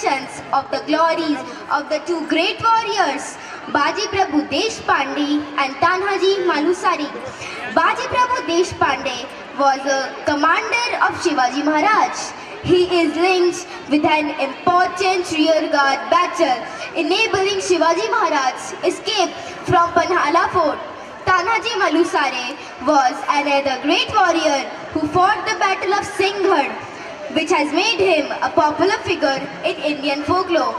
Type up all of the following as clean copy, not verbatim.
recollections of the glories of the two great warriors, Baji Prabhu Deshpande and Tanhaji Malusari. Baji Prabhu Deshpande was a commander of Shivaji Maharaj. He is linked with an important rearguard battle, enabling Shivaji Maharaj's escape from Panhala Fort. Tanhaji Malusare was another great warrior who fought the Battle of Singhad, which has made him a popular figure in Indian folklore.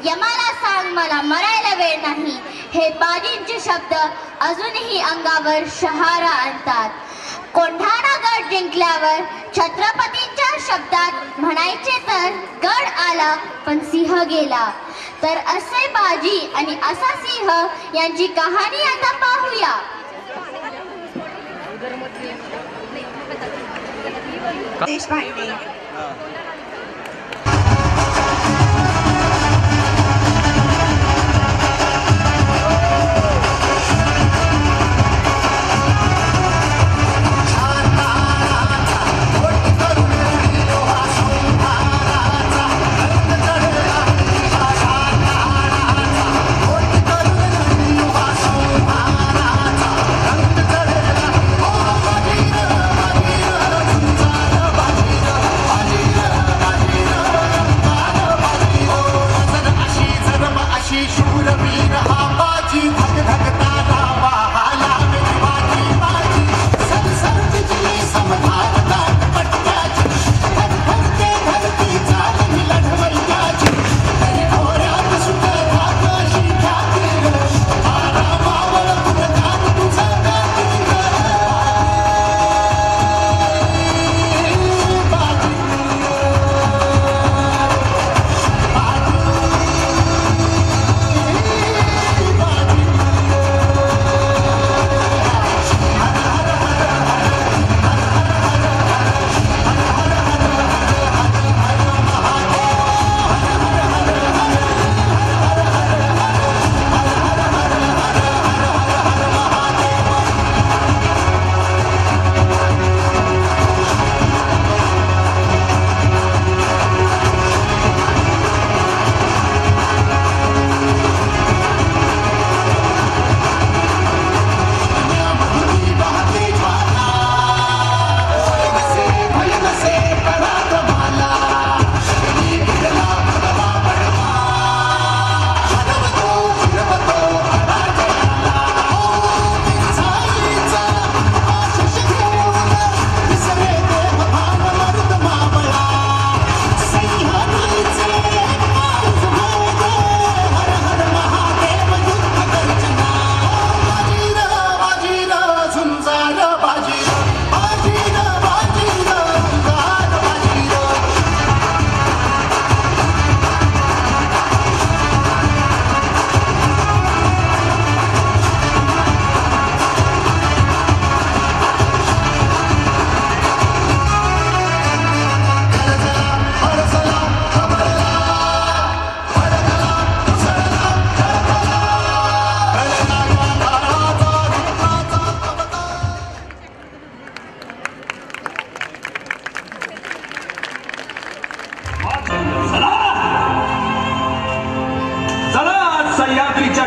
यमाला सांग मला मरायला वेळ नाही हे बाजींचे शब्द अजूनही अंगावर शहारा आणतात. कोंढाणा गड जिंकल्यावर छत्रपतींच्या शब्दात म्हणायचे तर गड आला पण सिंह गेला. तर असे बाजी आणि असा सिंह यांची कहाणी आता पाहूया. देशपांडे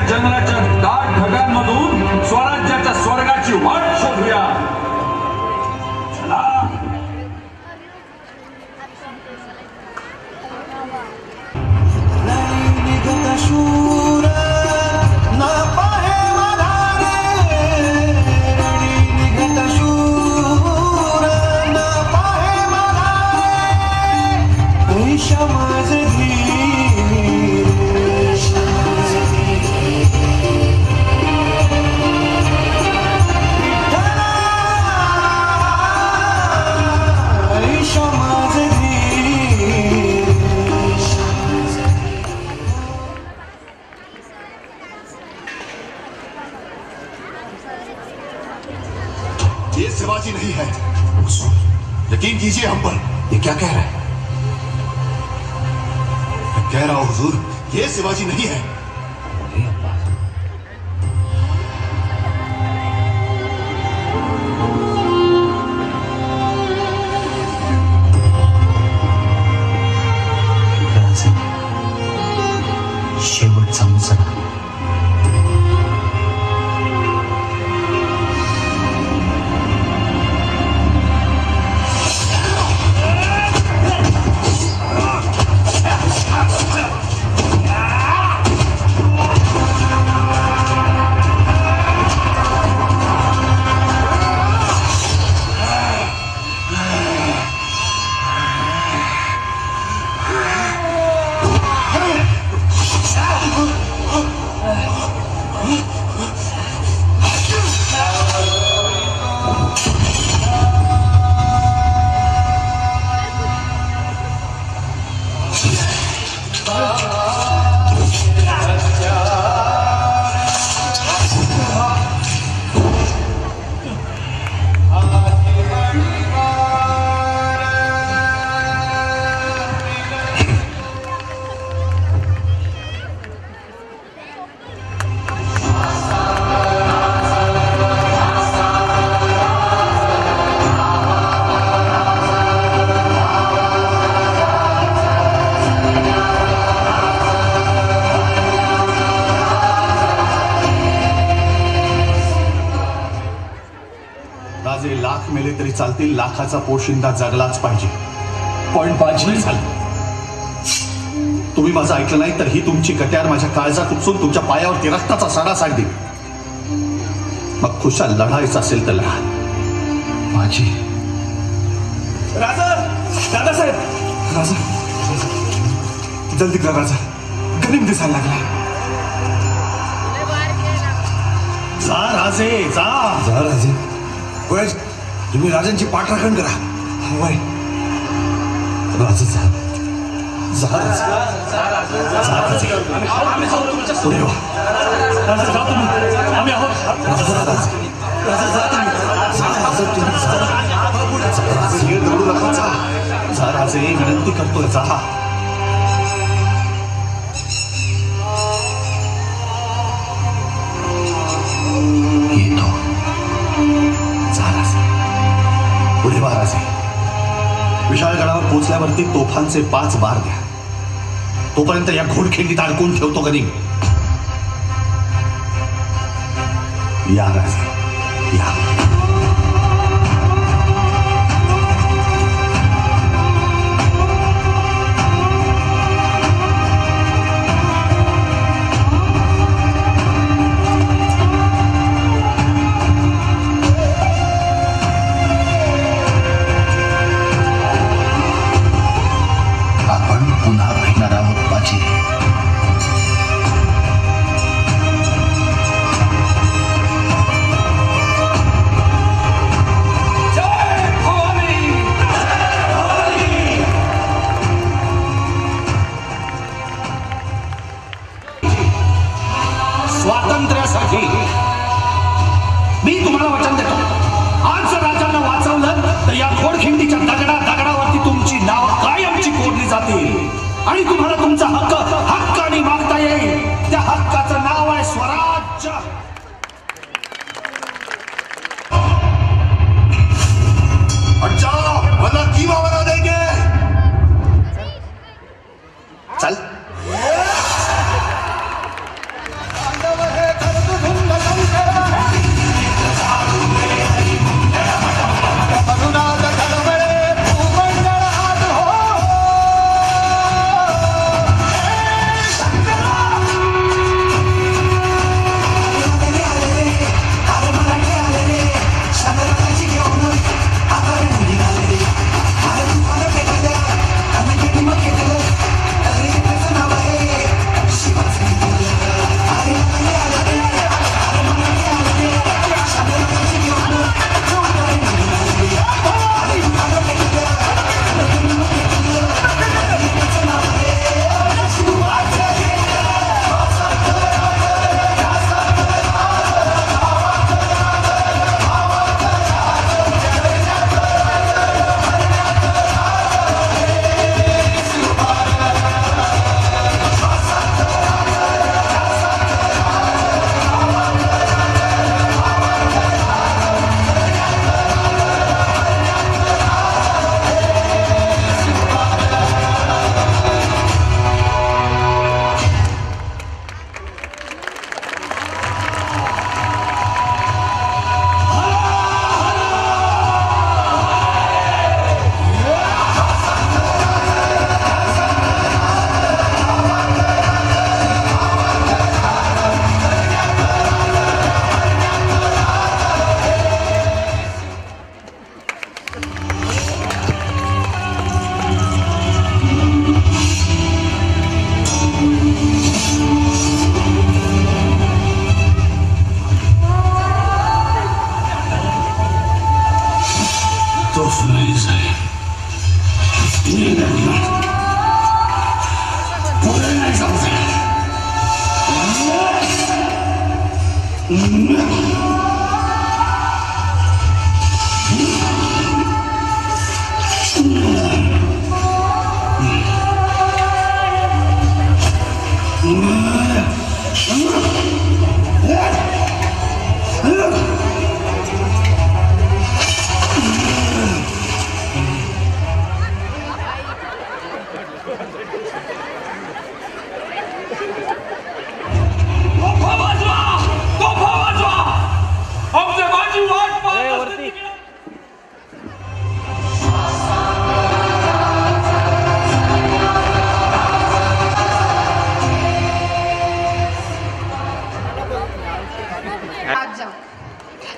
जंगलाच्या दाट ढगांमधून स्वराज्याच्या स्वर्गाची वाट शोधूया. चला. ये शिवाजी नहीं है। यकीन कीजिए हम पर। ये क्या कह रहा है? मैं कह रहा हूं हुजूर, ये शिवाजी नहीं है। समजना. राजे लाख मेले तरी चालतील, लाखाचा पोशिंदा जगलाच पाहिजे. पण बाजी झालं. तुम्ही माझं ऐकलं नाही तर ही तुमची कट्यार माझ्या काळजात उपसून तुमच्या पायावरती रक्ताचा सडा सांगते. मग खुशाल लढायचं असेल तर लढा. बाजी राजा, दादासाहेब, राजा जल्दी कर राजा, गरीब दिसायला लागला. जा राजे जा. जा राजे. वय तुम्ही राजांची पाठराखण करा. वय राजा जा. जा राजे. पुढे वा. राजा जा तुम्ही. आम्ही आहोत. राजा राजे. राजा जा तुम्ही. राजे दगडू नका. जा राजे, विनंती करतोय जा. येतो. जा राजे. पुढे वा राजे. विशाळगडावर पोचल्यावरती तोफांचे 5 बार द्या. तोपर्यंत या घोडखिंडीत अडकून ठेवतो गरीब. या राजे या. आपण पुन्हा भेटणार आहोत बाजी. स्वातंत्र्यासाठी मी तुम्हाला वचन देतो, आज जर राजांना वाचवलं तर या घोडखिंडीच्या दगडावरती तुमची नाव कायमची कोरली जातील आणि तुम्हाला तुमचा हक्काने मागता येईल. त्या हक्काचं नाव आहे स्वराज्य. मला किंवा बना देंगे. चल.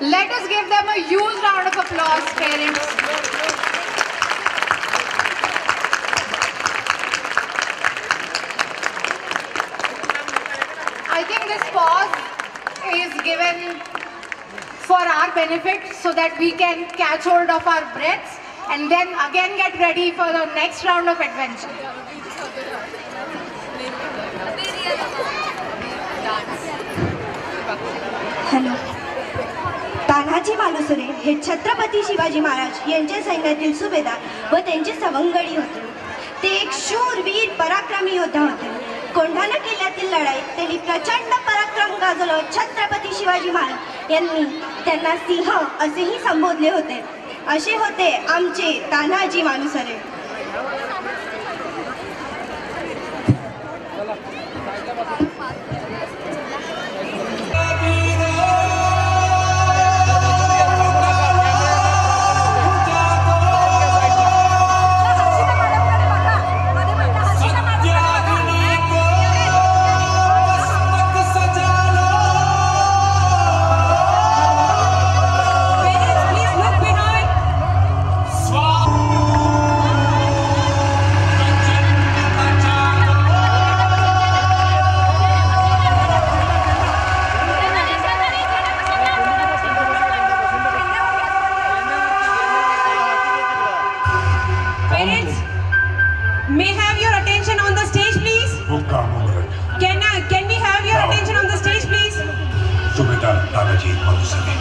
Let us give them a huge round of applause, parents. I think this pause is given for our benefit so that we can catch hold of our breaths and then again get ready for the next round of adventure. Hello. Tanhaji Malusare हे छत्रपती शिवाजी महाराज यांच्या सैन्यातील सुभेदार व त्यांचे सवंगडी होते. ते एक शूरवीर पराक्रमी योद्धा होते. कोंढाणा किल्ल्यातील लढाईत त्यांनी प्रचंड पराक्रम गाजवलं. छत्रपती शिवाजी महाराज यांनी त्यांना सिंह असेही संबोधले होते. असे होते आमचे Tanhaji Malusare. May I have your attention on the stage, please? Can we have your attention on the stage, please? Subedar Tanaji Malusare.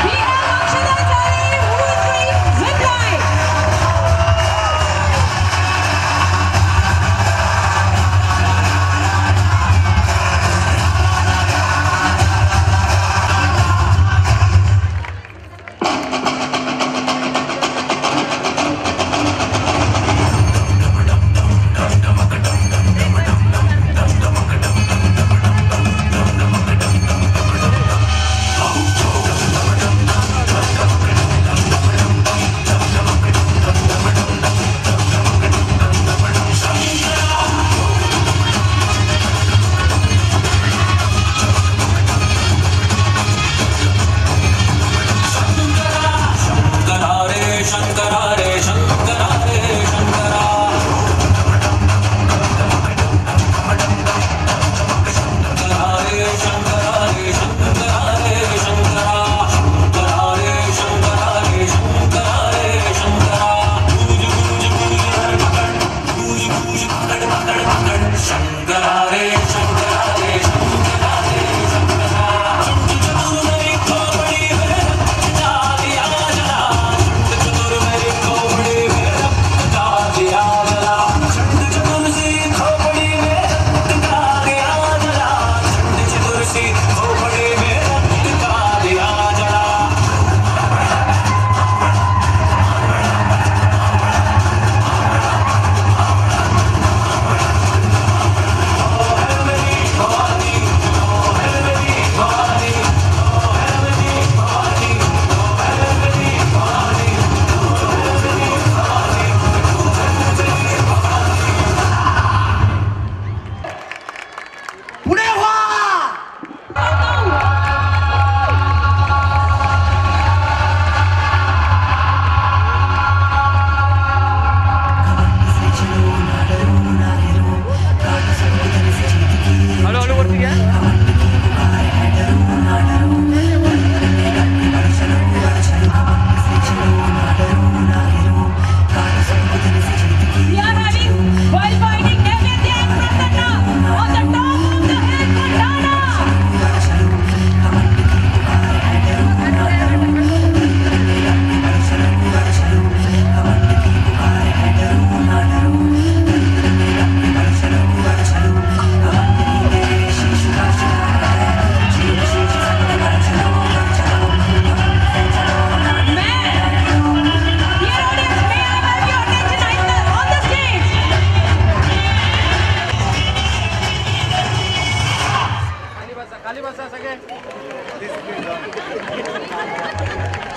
We have Akshada Chari, who is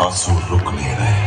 आंसू रुक नहीं रहे।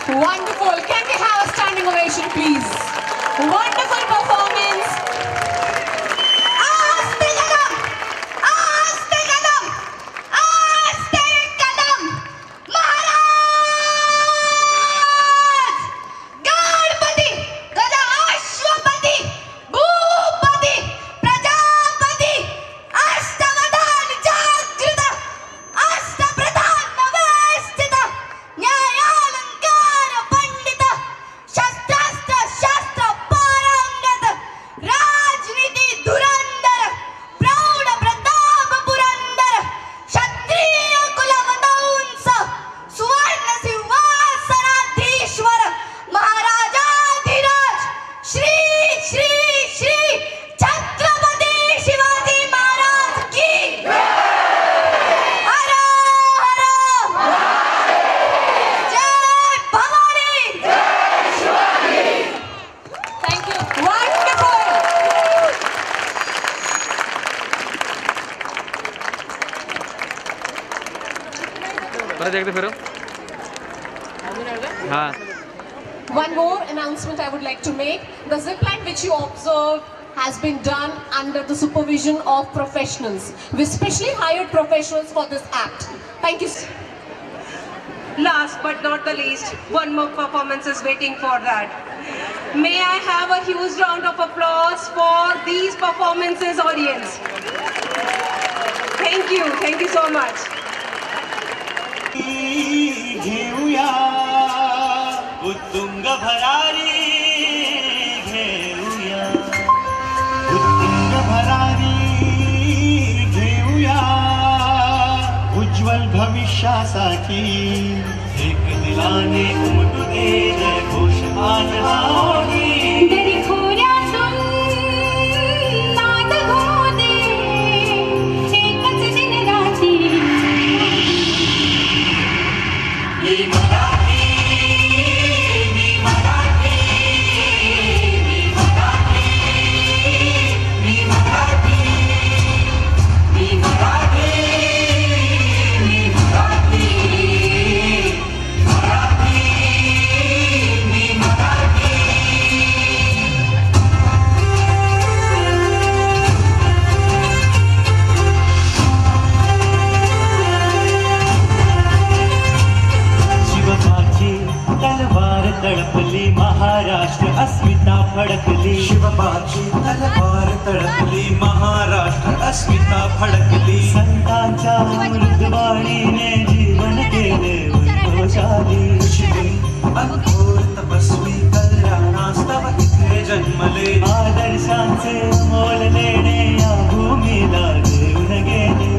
Wonderful. Can we have a standing ovation, please? Wonderful performance. आस्ते कदम, आस्ते कदम, आस्ते कदम, महाराज, गणपति, गजाश्वपति, भूपति, प्रजापति, अष्टवधान जागृत, अष्टप्रधान नवस्थित, न्यायालंकार पंडित, शस्त्रास्त्र शास्त्र पारंगत, राजनीति धुरंधर, प्रौढ प्रताप पुरंदर, क्षत्रिय कुलवंश, सुवर्ण सिंहासनाधीश्वर, महाराजाधिराज, श्री श्री श्री छत्रपति शिवाजी महाराज की हर हर जय भवानी। Thank you. Wonderful. परत एकदा फिरव. हाँ. One more announcement I would like to make. The zipline which you observe has been done under the supervision of professionals. We specially hired professionals for this act. Thank you. Last but not the least, one more performance is waiting for that. May I have a huge round of applause for these performances, audience. Thank you so much. घेऊया उत्तुंग भरारी, घेऊया उत्तुंग भरारी, घेऊया उज्ज्वल भविष्यासाठी एक दिलाने उमटू दे जय घोष आज होगी. तळपली महाराष्ट्र अस्मिता फडकली, शिवबाची तलवार तळपली महाराष्ट्र अस्मिता फडकली. संतांच्या मृदवाणीने जीवन केले वैभवशाली, अघोर तपस्वी कल्याणास्तव इथे जन्मले. आदर्शांचे मोल लेणे या भूमीला देऊन गेले.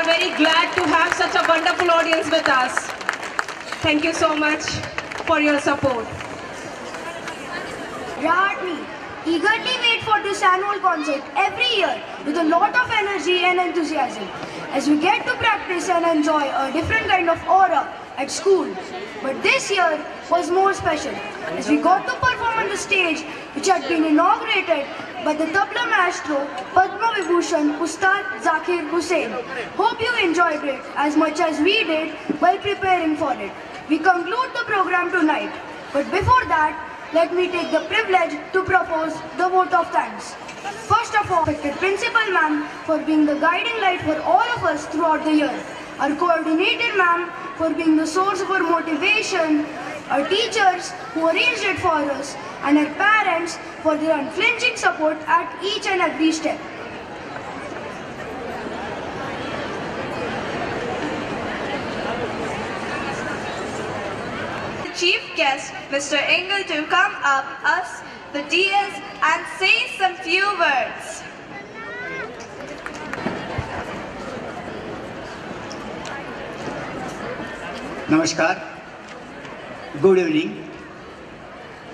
are very glad to have such a wonderful audience with us. Thank you so much for your support. Rahatni eagerly wait for this annual concert every year with a lot of energy and enthusiasm as we get to practice and enjoy a different kind of aura at school. But this year was more special as we got to perform on the stage which had been inaugurated by the tabla maestro Padma Vibhushan Ustad Zakir Hussain. Hope you enjoyed it as much as we did while preparing for it. We conclude the program tonight, but before that, let me take the privilege to propose the vote of thanks. First of all, respected Principal Ma'am for being the guiding light for all of us throughout the year. Our coordinator Ma'am for being the source of our motivation. Our teachers who arranged it for us. And our parents for their unflinching support at each and every step. Chief guest, Mr. Engel, to come up, us, the DS, and say some few words. Namaskar. Good evening.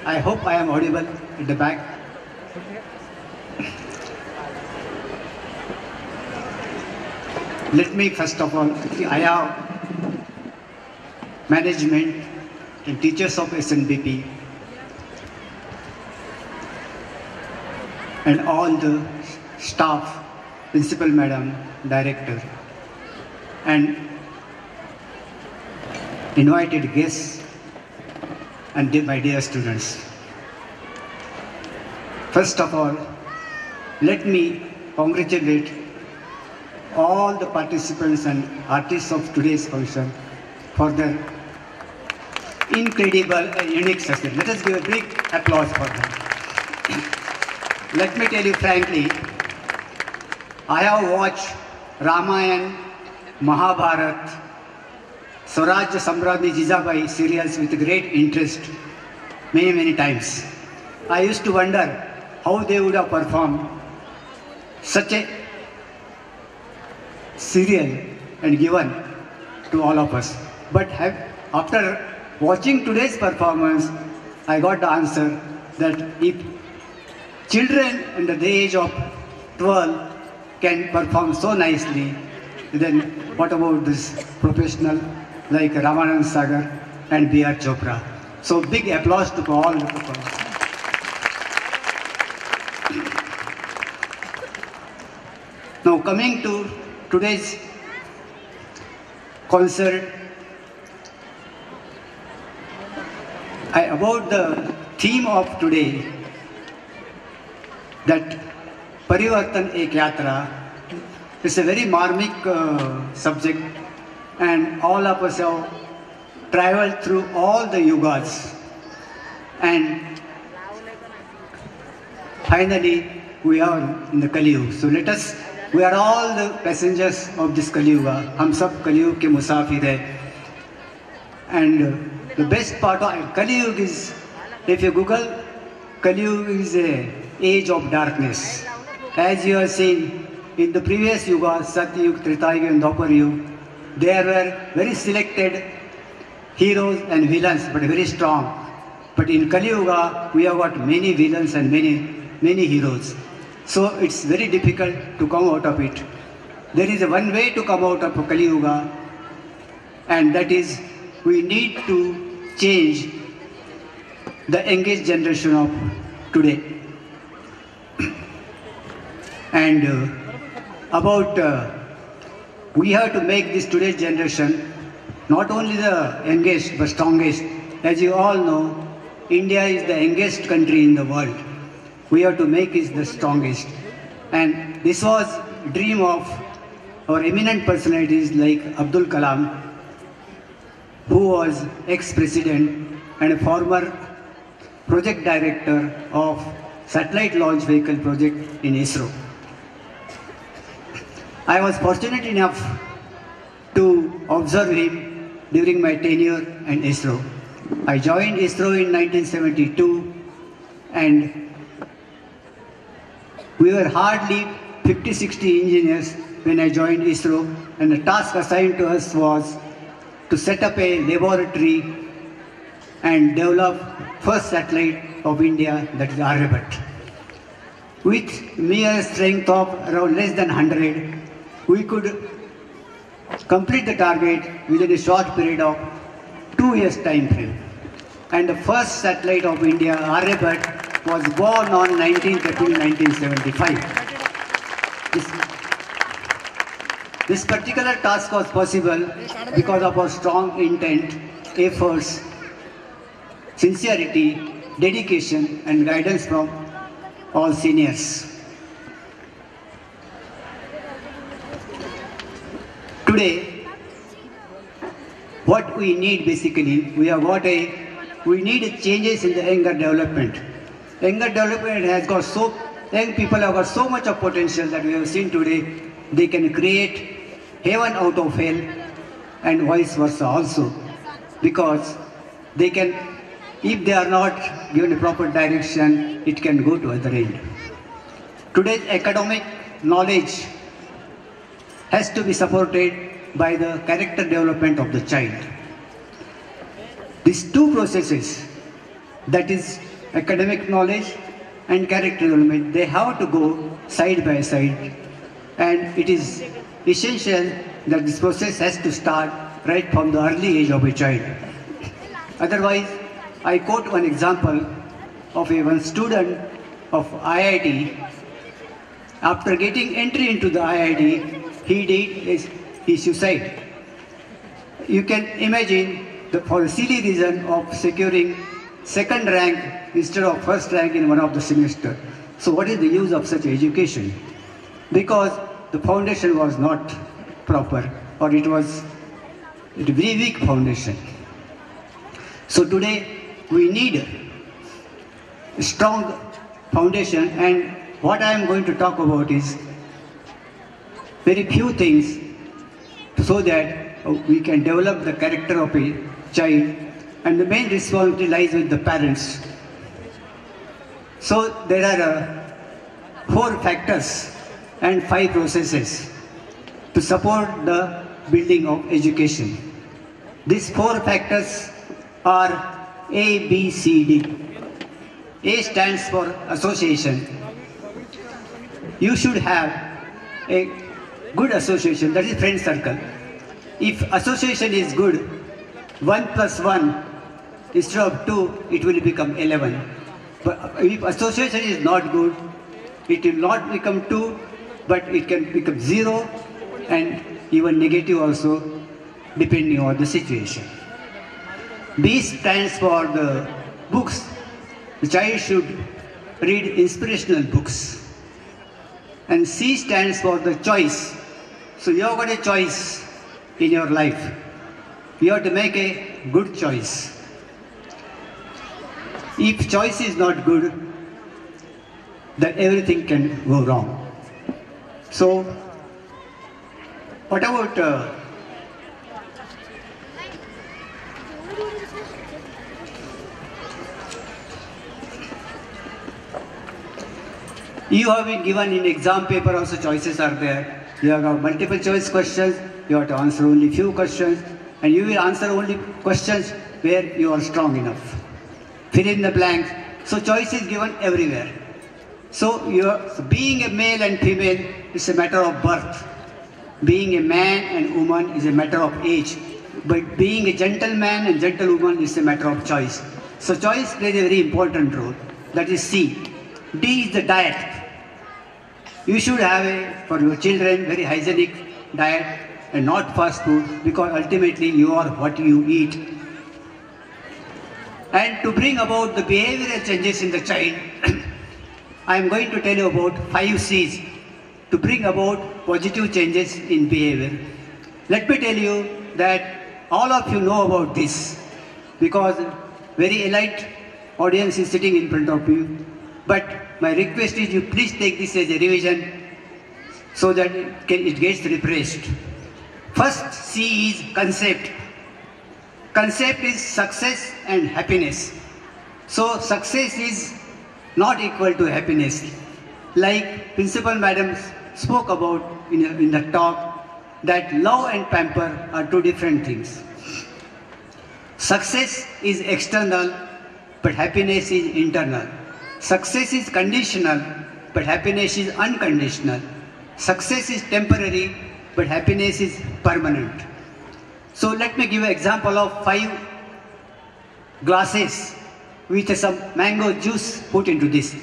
I hope I am audible at the back. Let me first of all, I have management and teachers of SNBP and all the staff, principal madam, director, and invited guests and my dear students. First of all, let me congratulate all the participants and artists of today's function for their incredible and unique success. Let us give a big applause for them. Let me tell you frankly, I have watched Ramayana, Mahabharata, Swarajya Samradhi Jijabai serials with great interest many times. I used to wonder how they would have performed such a serial and given to all of us. But after watching today's performance, I got the answer that if children under the age of 12 can perform so nicely, then what about this professional like Ramanand Sagar and B.R. Chopra? So big applause to all the performers. Now coming to today's concert, about the theme of today, that Parivartan Ek Yatra, is a very marmic subject, and all of us have traveled through all the yugas, and finally we are in the Kali Yuga. So let us, we are all the passengers of this Kali Yuga. Hum sab Kali Yuga ke musafir hai. And the best part of Kali Yuga is, if you Google, Kali Yuga is a age of darkness. As you have seen in the previous Yuga, Satya Yuga, Treta Yuga and Dwapar Yuga, there were very selected heroes and villains, but very strong. But in Kali Yuga, we have got many villains and many heroes. So it's very difficult to come out of it. There is one way to come out of Kali Yuga, and that is we need to change the youngest generation of today. And we have to make this today's generation not only the youngest but strongest. As you all know, India is the youngest country in the world. We have to make it the strongest. And this was a dream of our eminent personalities like Abdul Kalam, who was ex-president and a former project director of satellite launch vehicle project in ISRO. I was fortunate enough to observe him during my tenure in ISRO. I joined ISRO in 1972, and we were hardly 50-60 engineers when I joined ISRO, and the task assigned to us was to set up a laboratory and develop first satellite of India, that is Aryabhat. With mere strength of around less than 100, we could complete the target within a short period of 2 years time frame. And the first satellite of India, Aryabhat, was born on 19th April 1975. This particular task was possible because of our strong intent, efforts, sincerity, dedication and guidance from all seniors. Today, what we need basically, we need changes in the younger development. Younger development has got young people have got so much of potential that we have seen today. They can create heaven out of hell and vice versa also, because they can, if they are not given a proper direction, it can go to other end. Today's academic knowledge has to be supported by the character development of the child. These two processes, that is academic knowledge and character development, they have to go side by side, and it is essential that this process has to start right from the early age of a child. Otherwise, I quote one example of one student of IIT. After getting entry into the IIT, he did his suicide. You can imagine for the silly reason of securing second rank instead of first rank in one of the semester. So what is the use of such education? Because the foundation was not proper, or it was a very weak foundation. So today we need a strong foundation, and what I am going to talk about is very few things so that we can develop the character of a child, and the main responsibility lies with the parents. So there are 4 factors and 5 processes to support the building of education. These 4 factors are A, B, C, D. A stands for association. You should have a good association, that is friend circle. If association is good, 1 plus 1 instead of 2, it will become 11. But if association is not good, it will not become 2, but it can become 0 and even negative also, depending on the situation. B stands for the books. The child should read inspirational books. And C stands for the choice. So you have got a choice in your life. You have to make a good choice. If choice is not good, then everything can go wrong. So, what about you have been given in exam paper also choices are there. You have got multiple choice questions, you have to answer only few questions, and you will answer only questions where you are strong enough. Fill in the blanks. So choice is given everywhere. So being a male and female is a matter of birth. Being a man and woman is a matter of age. But being a gentleman and gentlewoman is a matter of choice. So choice plays a very important role. That is C. D is the diet. You should have for your children, very hygienic diet and not fast food, because ultimately you are what you eat. And to bring about the behavioral changes in the child, I am going to tell you about 5 C's to bring about positive changes in behavior. Let me tell you that all of you know about this, because very elite audience is sitting in front of you. But my request is you please take this as a revision so that it gets refreshed. First C is concept. Concept is success and happiness. So success is not equal to happiness. Like Principal Madam spoke about in the talk that love and pamper are two different things. Success is external, but happiness is internal. Success is conditional, but happiness is unconditional. Success is temporary, but happiness is permanent. So let me give an example of 5 glasses with some mango juice put into this.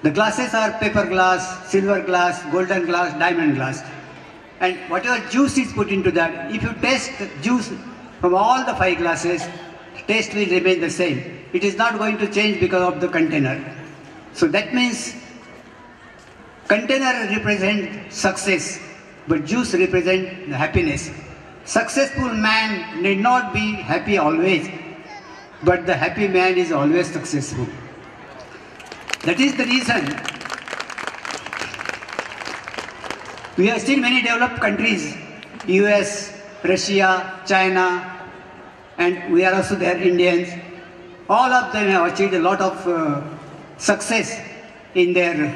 The glasses are paper glass, silver glass, golden glass, diamond glass. And whatever juice is put into that, if you taste juice from all the 5 glasses, taste will remain the same. It is not going to change because of the container. So that means container represents success, but juice represents happiness. Successful man need not be happy always, but the happy man is always successful. That is the reason we have seen many developed countries, US, Russia, China, and we are also there, Indians. All of them have achieved a lot of success in their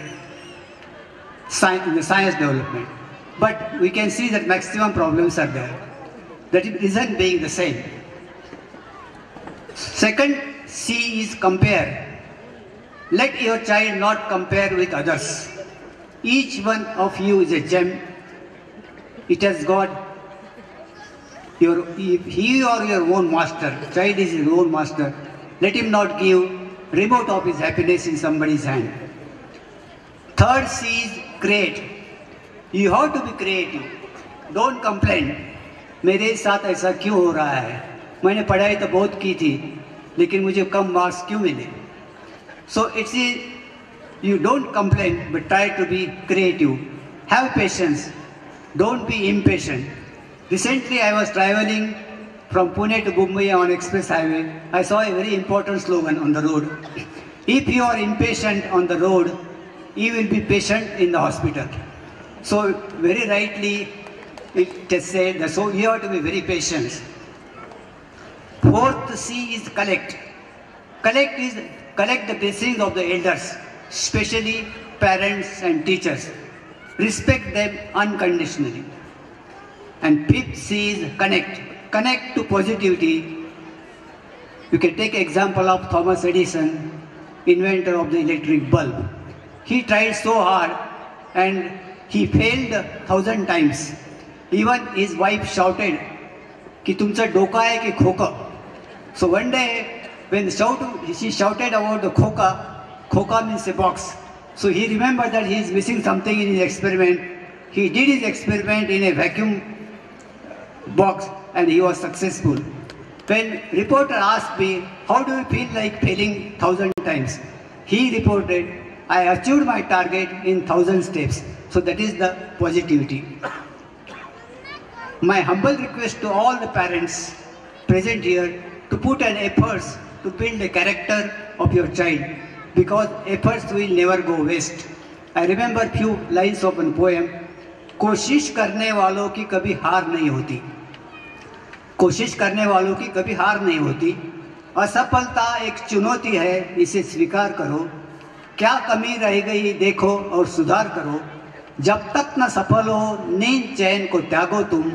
science development. But we can see that maximum problems are there. That isn't being the same. Second C is compare. Let your child not compare with others. Each one of you is a gem. It has got he or your own master. Child is his own master. Let him not give remote of his happiness in somebody's hand. Third C is create. You have to be creative. Don't complain. मेरे साथ ऐसा क्यों हो रहा है? मैंने पढ़ाई तो बहुत की थी, लेकिन मुझे कम मार्क्स क्यों मिले? So it's you don't complain, but try to be creative. Have patience. Don't be impatient. Recently, I was traveling from Pune to Mumbai on Express Highway. I saw a very important slogan on the road. If you are impatient on the road, you will be patient in the hospital. So very rightly, it is said that so you have to be very patient. Fourth C is collect. Collect the blessings of the elders, especially parents and teachers. Respect them unconditionally. And fifth C is connect. Connect to positivity. You can take example of Thomas Edison, inventor of the electric bulb. He tried so hard and he failed 1,000 times. Even his wife shouted, "Ki tumcha doka hai ki khoka?" So one day, when she shouted about the khoka means a box. So he remembered that he is missing something in his experiment. He did his experiment in a vacuum box and he was successful. When reporter asked me, "How do you feel like failing 1,000 times?" He reported, "I achieved my target in 1,000 steps." So that is the positivity. My humble request to all the parents present here to put an effort to build the character of your child, because efforts will never go waste. I remember few lines of one poem. कोशिश करने वालों की कभी हार नहीं होती. कोशिश करने वालों की कभी हार नहीं होती. असफलता एक चुनौती है, इसे स्वीकार करो. क्या कमी रह गई देखो और सुधार करो. जब तक न सफल हो नींद चैन को त्यागो तुम.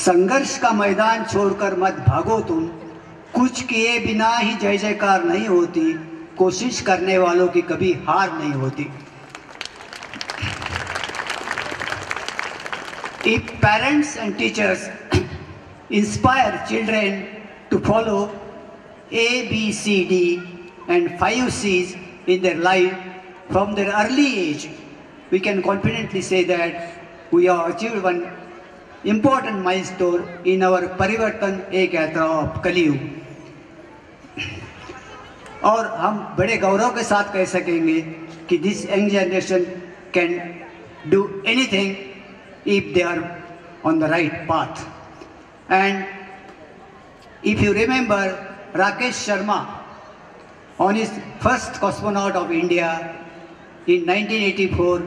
संघर्ष का मैदान छोड़कर मत भागो तुम. कुछ किए बिना ही जय जयकार नहीं होती. कोशिश करने वालों की कभी हार नहीं होती. If parents and teachers inspire children to follow A, B, C, D and 5 C's in their life from their early age, we can confidently say that we have achieved one important milestone in our Parivartan Ek Yatra of Kaliyug. और हम बड़े गौरव के साथ कह सकेंगे कि this young generation can do anything if they are on the right path. And if you remember Rakesh Sharma, on his first cosmonaut of India in 1984,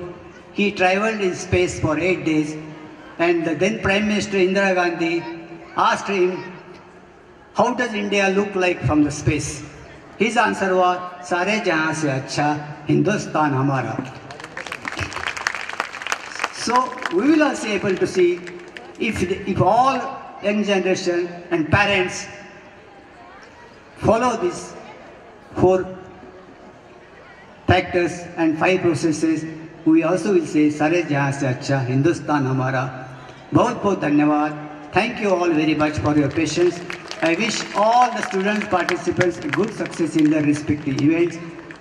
he traveled in space for 8 days, and the then Prime Minister Indira Gandhi asked him, "How does India look like from the space?" His answer was, "सारे जहां से अच्छा हिंदुस्तान हमारा." So we will also be able to see if all young generation and parents follow these 4 factors and 5 processes, we also will say सारे जहाँ से अच्छा हिंदुस्तान हमारा. बहुत बहुत धन्यवाद. Thank you all very much for your patience. I wish all the students, participants good success in their respective events,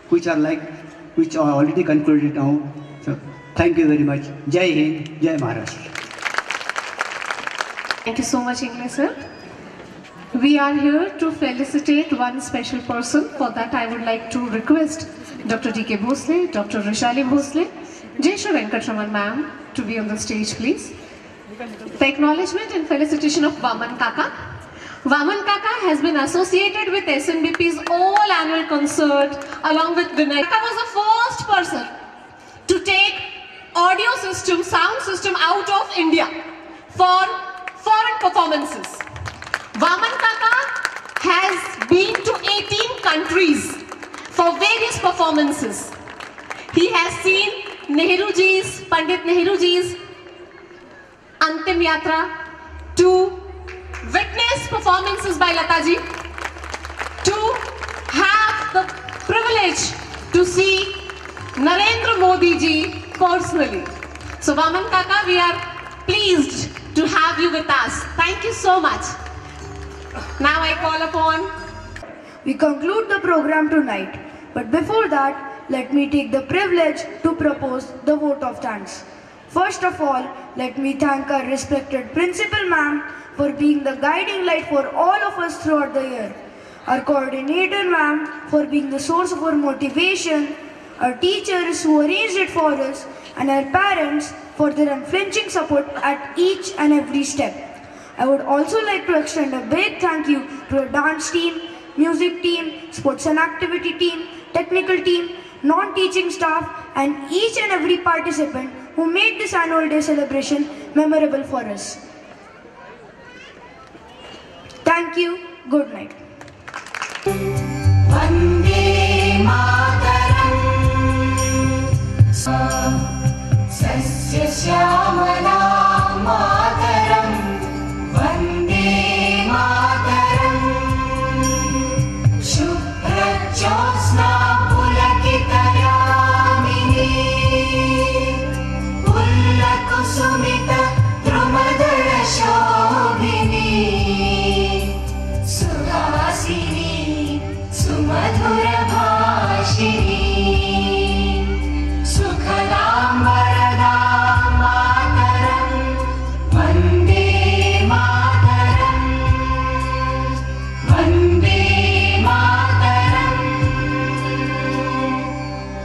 which are already concluded now. So thank you very much. Jai Hind, Jai Maharashtra. Thank you so much, English sir. We are here to felicitate one special person. For that, I would like to request Dr. D.K. Bhosle, Dr. Rishali Bhosle, Jaysha Venkatraman ma'am to be on the stage, please. The acknowledgement and felicitation of Vaman Kaka. Vaman Kaka has been associated with SNBP's all annual concert along with Vinay. Kaka was the first person to take audio system, sound system out of India for foreign performances. Vaman Kaka has been to 18 countries for various performances. He has seen Pandit Nehruji's Antim Yatra, to witness performances by Lataji, to have the privilege to see Narendra Modi ji personally. So Vaman Kaka, we are pleased to have you with us. Thank you so much. Now I call upon. We conclude the program tonight, but before that, let me take the privilege to propose the vote of thanks. First of all, let me thank our respected Principal Ma'am for being the guiding light for all of us throughout the year. Our Coordinator Ma'am for being the source of our motivation, our teachers who arranged it for us, and our parents for their unflinching support at each and every step. I would also like to extend a big thank you to our dance team, music team, sports and activity team, technical team, non-teaching staff, and each and every participant who made this annual day celebration memorable for us. Thank you. Good night. Vande Mataram Sasya Shyamala Mataram Vande Mataram Shubhra Jyosna Pulakitayamini Pullakusumita Drumadara Shobhini Suhasini Sumadhura Bhashini Sukhalam Varadam Mataram Vande Mataram Vande Mataram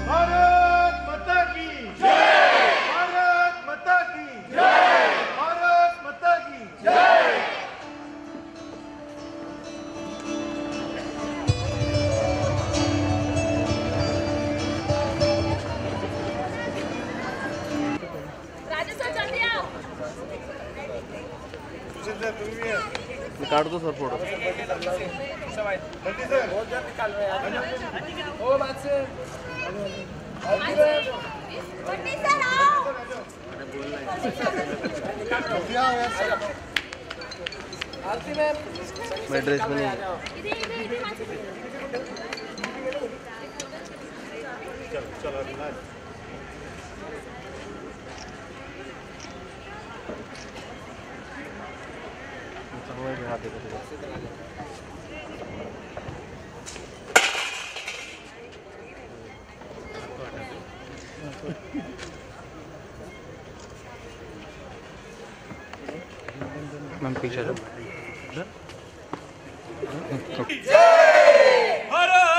Bharat Mata Ki Jai! Bharat Mata Ki Jai! Bharat Mata Ki Jai! काट दो sir photo मैं dress में नहीं ma'am पीछे जय भारत